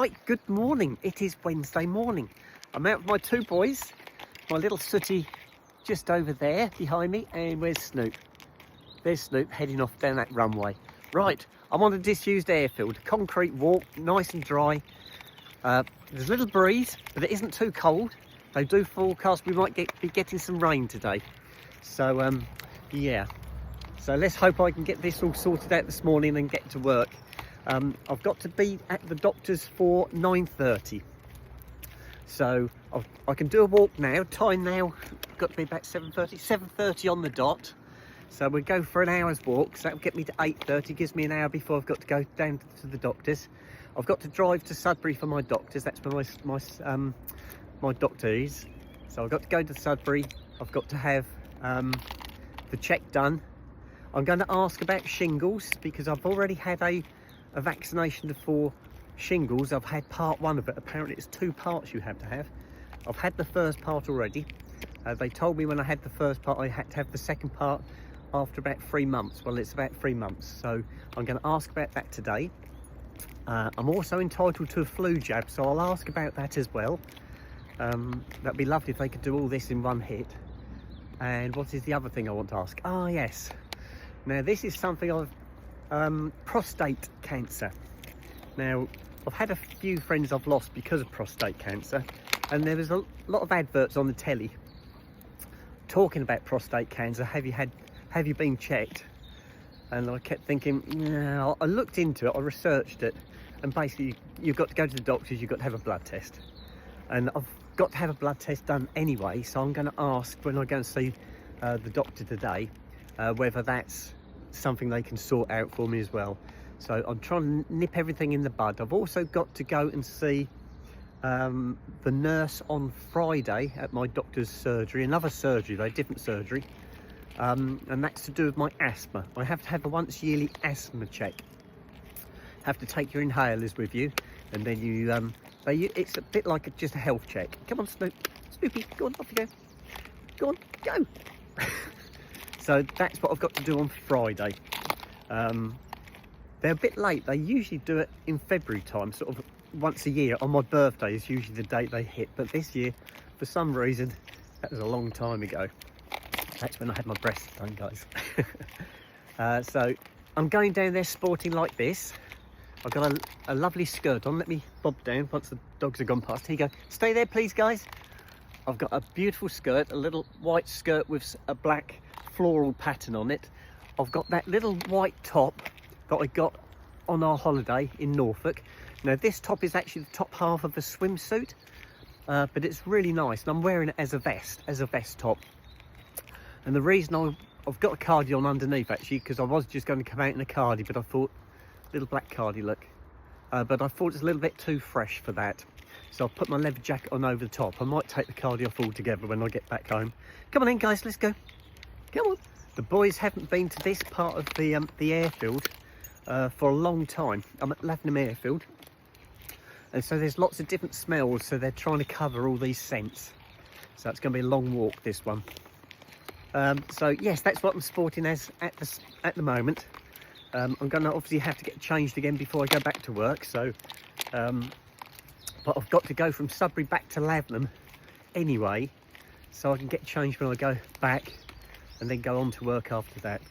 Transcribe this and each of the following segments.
Right, good morning. It is Wednesday morning. I'm out with my two boys, my little Sooty just over there behind me, and where's Snoop? There's Snoop heading off down that runway. Right, I'm on a disused airfield, concrete walk, nice and dry. There's a little breeze, but it isn't too cold. They do forecast we might be getting some rain today. So, yeah. So let's hope I can get this all sorted out this morning and get to work. I've got to be at the doctor's for 9:30. So I can do a walk now. Time now, got to be about 7:30 on the dot. So we'll go for an hour's walk. So that'll get me to 8:30, gives me an hour before I've got to go down to the doctor's. I've got to drive to Sudbury for my doctor's. That's where my doctor is. So I've got to go to Sudbury. I've got to have the check done. I'm going to ask about shingles because I've already had a vaccination for shingles. I've had part one of it. Apparently it's 2 parts you have to have. I've had the first part already. They told me when I had the first part I had to have the second part after about 3 months. Well, it's about 3 months, so I'm going to ask about that today. I'm also entitled to a flu jab, so I'll ask about that as well. That'd be lovely if they could do all this in one hit. And what is the other thing I want to ask? Ah, yes. Now this is something I've prostate cancer. Now I've had a few friends I've lost because of prostate cancer, and there was a lot of adverts on the telly talking about prostate cancer. Have you been checked? And I kept thinking, yeah. I looked into it, I researched it, and basically you've got to go to the doctors, you've got to have a blood test, and I've got to have a blood test done anyway. So I'm going to ask when I go and see the doctor today whether that's something they can sort out for me as well. So I'm trying to nip everything in the bud. I've also got to go and see the nurse on Friday at my doctor's surgery, another surgery though, different surgery, and that's to do with my asthma. I have to have a once yearly asthma check. Have to take your inhalers with you, and then you it's a bit like just a health check. Come on, Snoopy, go on, off you go. Go on, go. So that's what I've got to do on Friday. They're a bit late. They usually do it in February time, sort of once a year. On my birthday is usually the date they hit, but this year, for some reason, that was a long time ago. That's when I had my breasts done, guys. So I'm going down there sporting like this. I've got a lovely skirt on. Let me bob down once the dogs have gone past. Here you go. Stay there, please, guys. I've got a beautiful skirt, a little white skirt with a black floral pattern on it. I've got that little white top that I got on our holiday in Norfolk. Now this top is actually the top half of a swimsuit, but it's really nice, and I'm wearing it as a vest top. And the reason I've got a cardi on underneath actually, because I was just going to come out in a cardi, but I thought, little black cardi look, but I thought it's a little bit too fresh for that. So I'll put my leather jacket on over the top. I might take the cardi off altogether when I get back home. Come on in, guys, let's go. Come on. The boys haven't been to this part of the airfield for a long time. I'm at Lavenham Airfield, and so there's lots of different smells, so they're trying to cover all these scents. So it's going to be a long walk, this one. So yes, that's what I'm sporting as at the moment. I'm going to obviously have to get changed again before I go back to work. So, but I've got to go from Sudbury back to Lavenham anyway, so I can get changed when I go back, and then go on to work after that.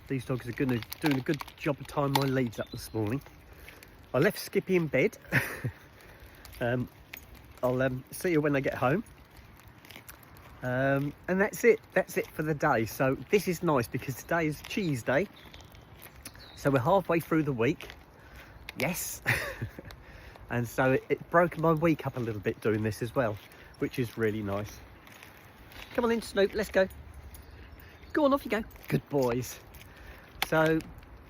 These dogs are doing a good job of tying my leads up this morning. I left Skippy in bed. I'll see you when I get home. And that's it for the day. So this is nice because today is cheese day, so we're halfway through the week. Yes. And so it broke my week up a little bit doing this as well, which is really nice. Come on in, Snoop, let's go. Go on, off you go. Good boys. So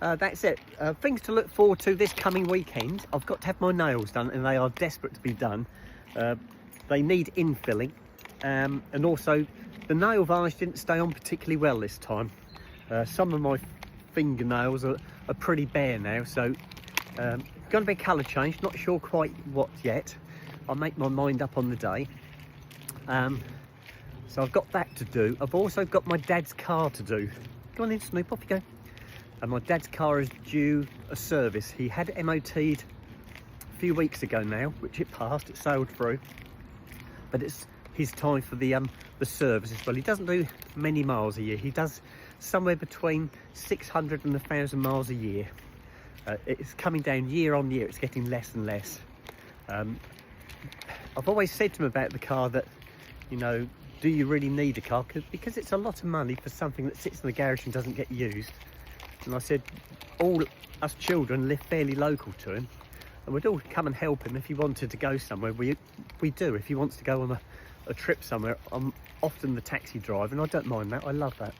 that's it. Things to look forward to this coming weekend. I've got to have my nails done, and they are desperate to be done. They need infilling, and also the nail varnish didn't stay on particularly well this time. Some of my fingernails are pretty bare now, so going to be a colour change. Not sure quite what yet. I'll make my mind up on the day. So I've got that to do. I've also got my dad's car to do. Go on in, Snoop, off you go. And my dad's car is due a service. He had it MOT'd few weeks ago now, which it passed, it sailed through, but it's his time for the service as well. He doesn't do many miles a year. He does somewhere between 600 and 1,000 miles a year. It's coming down year on year. It's getting less and less. I've always said to him about the car that, you know, do you really need a car? Because it's a lot of money for something that sits in the garage and doesn't get used. And I said, all us children live fairly local to him, and we'd all come and help him if he wanted to go somewhere. We do. If he wants to go on a trip somewhere, I'm often the taxi driver, and I don't mind that. I love that.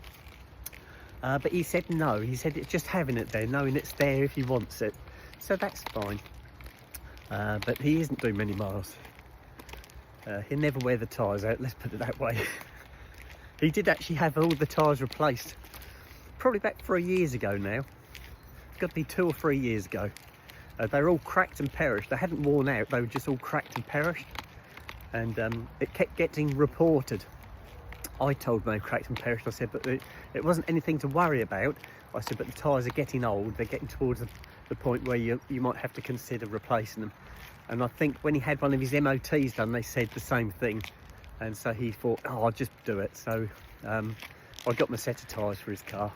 But he said no. He said it's just having it there, knowing it's there if he wants it. So that's fine. But he isn't doing many miles. He'll never wear the tyres out, let's put it that way. He did actually have all the tyres replaced probably about 3 years ago now. It's got to be 2 or 3 years ago. They were all cracked and perished. They hadn't worn out, they were just all cracked and perished. And it kept getting reported. I told them they cracked and perished. I said, but it wasn't anything to worry about. I said, but the tyres are getting old. They're getting towards the point where you might have to consider replacing them. And I think when he had one of his MOTs done, they said the same thing. And so he thought, oh, I'll just do it. So I got him a set of tyres for his car.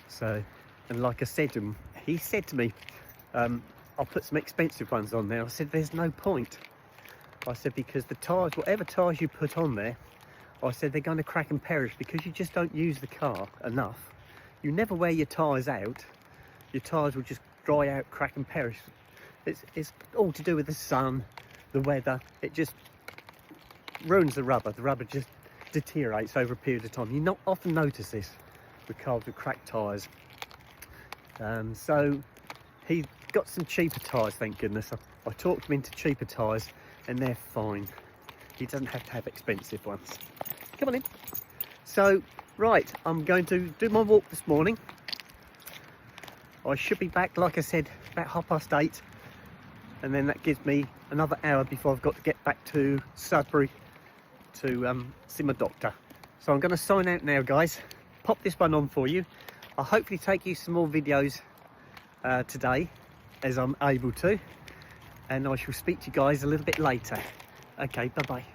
So, and like I said to him, he said to me, I'll put some expensive ones on there. I said, there's no point. I said, because the tyres, whatever tyres you put on there, I said, they're going to crack and perish because you just don't use the car enough. You never wear your tyres out. Your tyres will just dry out, crack and perish. It's all to do with the sun, the weather. It just ruins the rubber. The rubber just deteriorates over a period of time. You not often notice this with cars with cracked tyres. So he got some cheaper tyres, thank goodness. I talked him into cheaper tyres and they're fine. He doesn't have to have expensive ones. Come on in. So, right, I'm going to do my walk this morning. I should be back, like I said, about 8:30. And then that gives me another hour before I've got to get back to Sudbury to see my doctor. So I'm going to sign out now, guys. Pop this one on for you. I'll hopefully take you some more videos today as I'm able to. And I shall speak to you guys a little bit later. Okay, bye-bye.